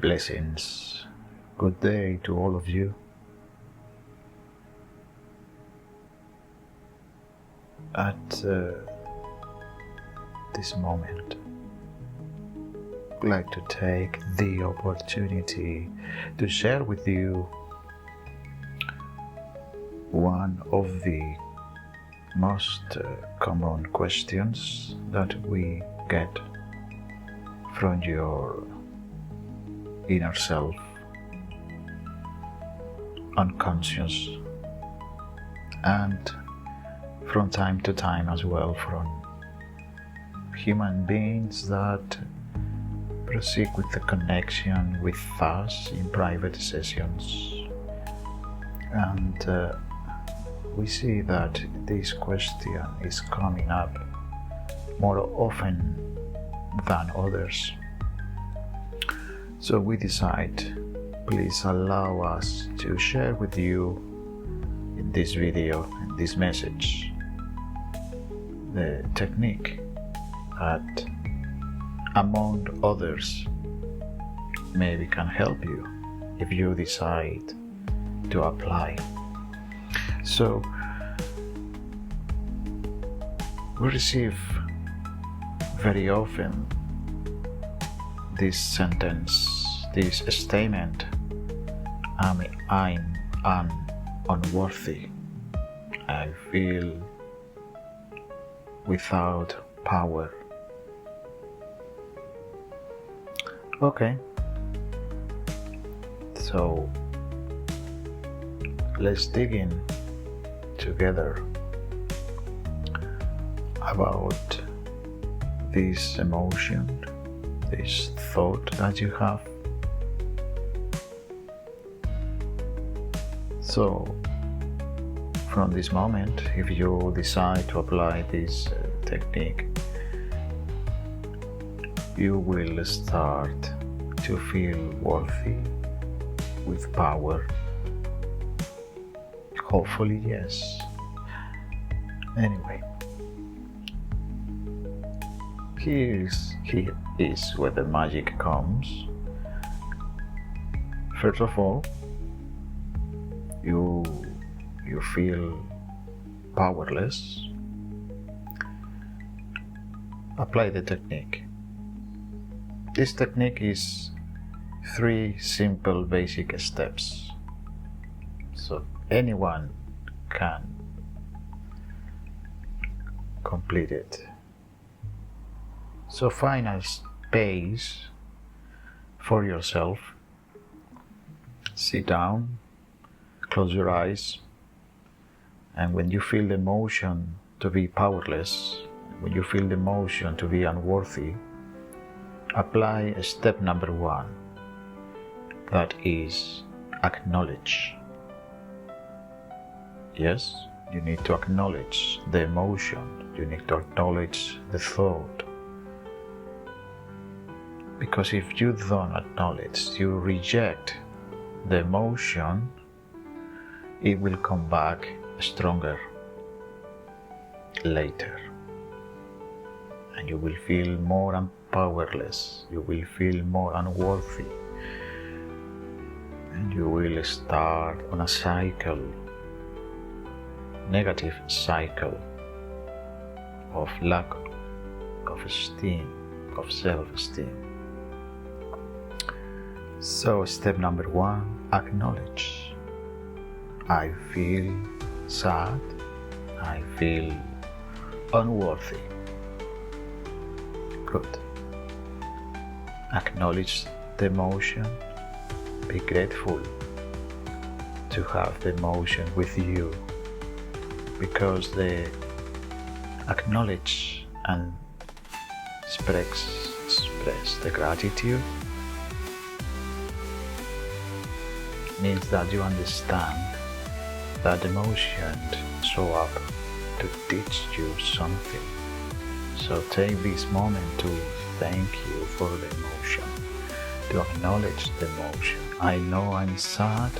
Blessings. Good day to all of you. At this moment, I'd like to take the opportunity to share with you one of the most common questions that we get from your inner self, unconscious, and from time to time as well from human beings that proceed with the connection with us in private sessions. And we see that this question is coming up more often than others. So we decide, please allow us to share with you in this video, in this message, the technique that, among others, maybe can help you if you decide to apply. So we receive very often this sentence, this statement, I'm unworthy. I feel without power. Okay, so let's dig in together about this emotion, this thought that you have. So from this moment, if you decide to apply this technique, you will start to feel worthy, with power. Hopefully, yes. Anyway, here is where the magic comes. First of all, you feel powerless. Apply the technique. This technique is 3 simple basic steps, so anyone can complete it. So find a space for yourself, sit down, close your eyes, and when you feel the emotion to be powerless, when you feel the emotion to be unworthy, apply step number 1, that is acknowledge. Yes, you need to acknowledge the emotion, you need to acknowledge the thought. Because if you don't acknowledge, you reject the emotion, it will come back stronger later. And you will feel more powerless, you will feel more unworthy, and you will start on a cycle, negative cycle of lack of esteem, of self-esteem. So step number 1, acknowledge. I feel sad, I feel unworthy. Good. Acknowledge the emotion, be grateful to have the emotion with you, because the acknowledge and express the gratitude means that you understand that emotion show up to teach you something. So take this moment to thank you for the emotion, to acknowledge the emotion. I know I'm sad,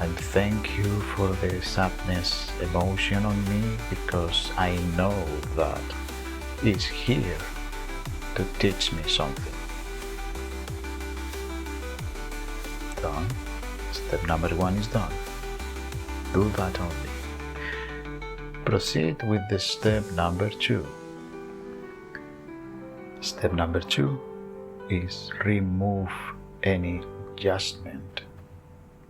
and thank you for the sadness emotion on me, because I know that it's here to teach me something. done, step number 1 is done. Do that only. Proceed with the step number 2. Step number 2 is remove any judgment.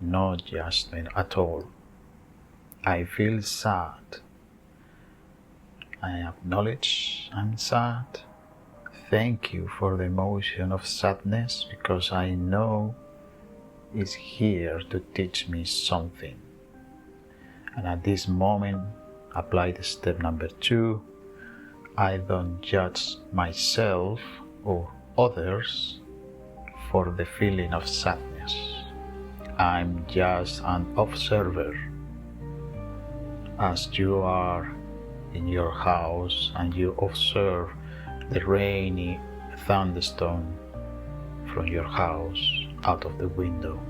No judgment at all. I feel sad. I acknowledge I'm sad. Thank you for the emotion of sadness because I know it's here to teach me something. And at this moment, apply the step number 2. I don't judge myself or others for the feeling of sadness. I'm just an observer. As you are in your house and you observe the rainy thunderstorm from your house out of the window.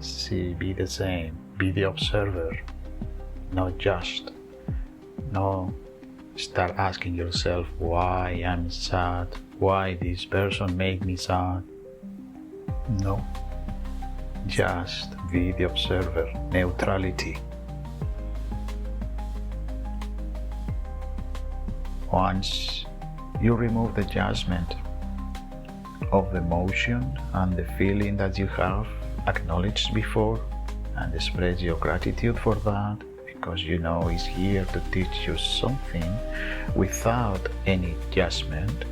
See, be the same, be the observer, not judged. No, start asking yourself why I'm sad, why this person made me sad. No, just be the observer, neutrality. Once you remove the judgment of the emotion and the feeling that you have acknowledged before and express your gratitude for that, because you know it's here to teach you something without any judgment,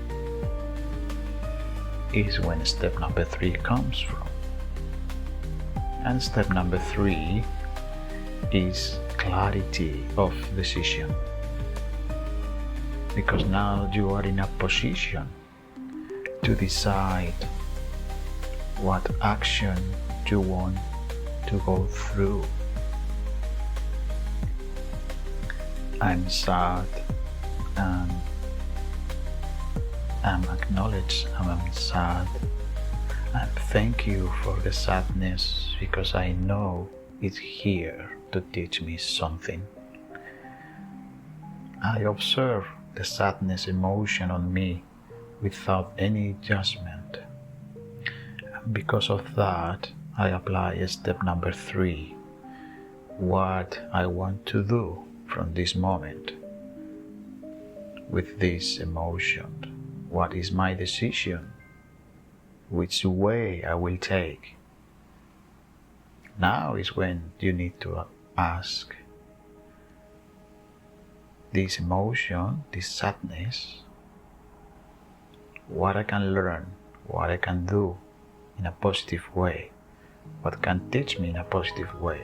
is when step number 3 comes from. And step number 3 is clarity of decision. Because now you are in a position to decide what action you want to go through. I'm sad and I'm acknowledged I'm sad, and thank you for the sadness because I know it's here to teach me something. I observe the sadness emotion on me without any judgment. And because of that, I apply step number 3, what I want to do from this moment with this emotion. What is my decision? Which way I will take? Now is when you need to ask this emotion, this sadness, what I can learn, what I can do in a positive way, what can teach me in a positive way.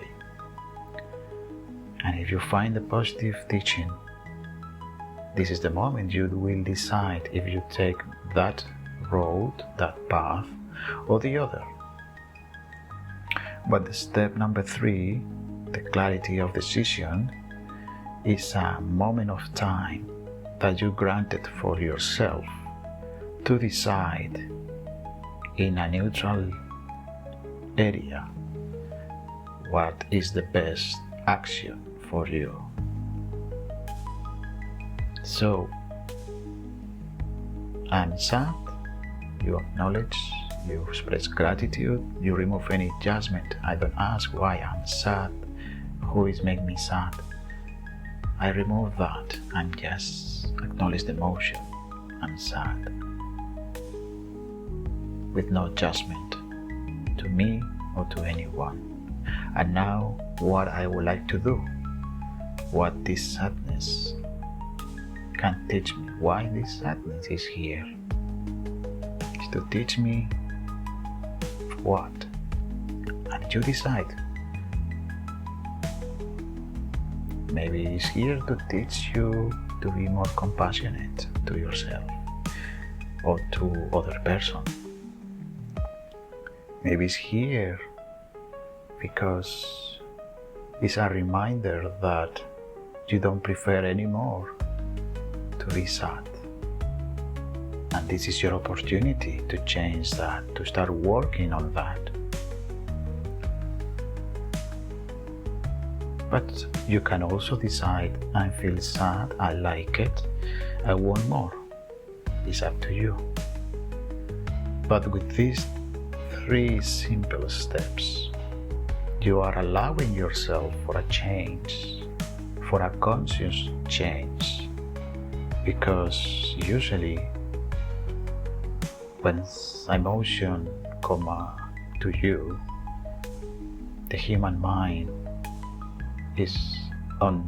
And if you find the positive teaching, this is the moment you will decide if you take that road, that path, or the other. But the step number 3, the clarity of decision, is a moment of time that you granted for yourself to decide in a neutral area what is the best action for you. So, I'm sad, you acknowledge, you express gratitude, you remove any judgment. I don't ask why I'm sad, who is making me sad. I remove that and just acknowledge the emotion. I'm sad. With no judgment to me or to anyone. And now what I would like to do, what this sadness can teach me, why this sadness is here, is to teach me what? And you decide. Maybe it's here to teach you to be more compassionate to yourself or to other person. Maybe it's here because it's a reminder that you don't prefer anymore to be sad. And this is your opportunity to change that, to start working on that. But you can also decide, I feel sad, I like it, I want more. It's up to you. But with this 3 simple steps. You are allowing yourself for a change, for a conscious change, because usually when emotion come to you, the human mind is on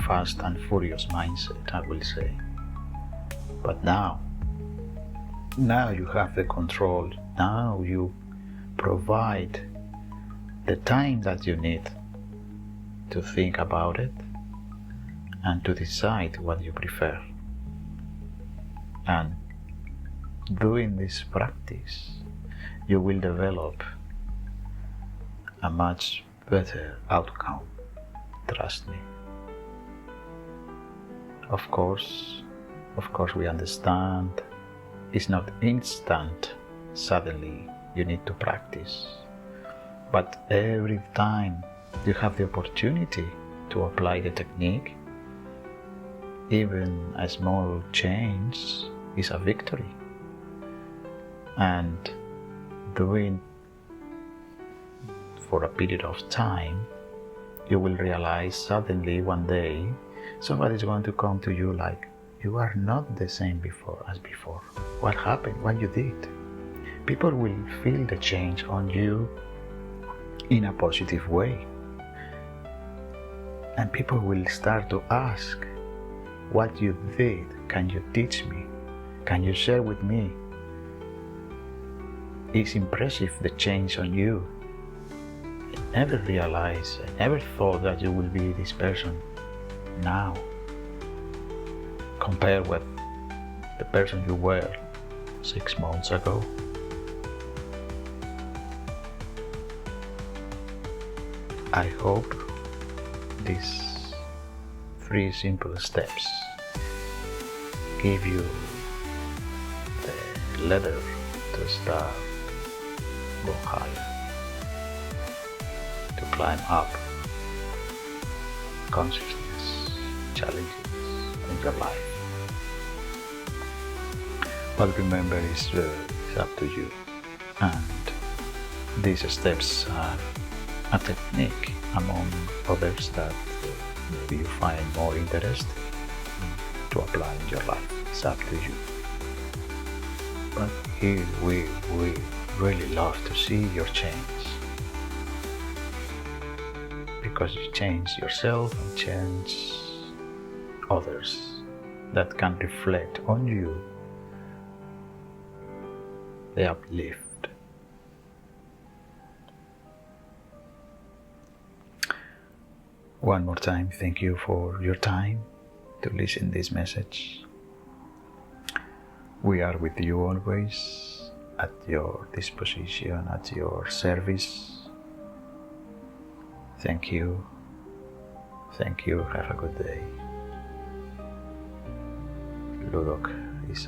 fast and furious mindset, I will say. But now you have the control. Now you provide the time that you need to think about it and to decide what you prefer. And doing this practice, you will develop a much better outcome. Trust me. Of course, we understand it's not instant. Suddenly, you need to practice. But every time you have the opportunity to apply the technique, even a small change is a victory. And doing for a period of time, you will realize suddenly one day somebody's going to come to you like, you are not the same as before. What happened? What you did? People will feel the change on you in a positive way. And people will start to ask, what you did, can you teach me? Can you share with me? It's impressive, the change on you. I never realized, I never thought that you will be this person now, compared with the person you were 6 months ago. I hope these 3 simple steps give you the ladder to start go higher, to climb up consciousness challenges in your life. But remember, it's up to you, and these steps are a technique among others that maybe you find more interesting to apply in your life. It's up to you. But here we really love to see your change, because you change yourself and change others that can reflect on you the uplift. One more time, thank you for your time to listen this message. We are with you always, at your disposition, at your service. Thank you. Thank you. Have a good day. Ludoc is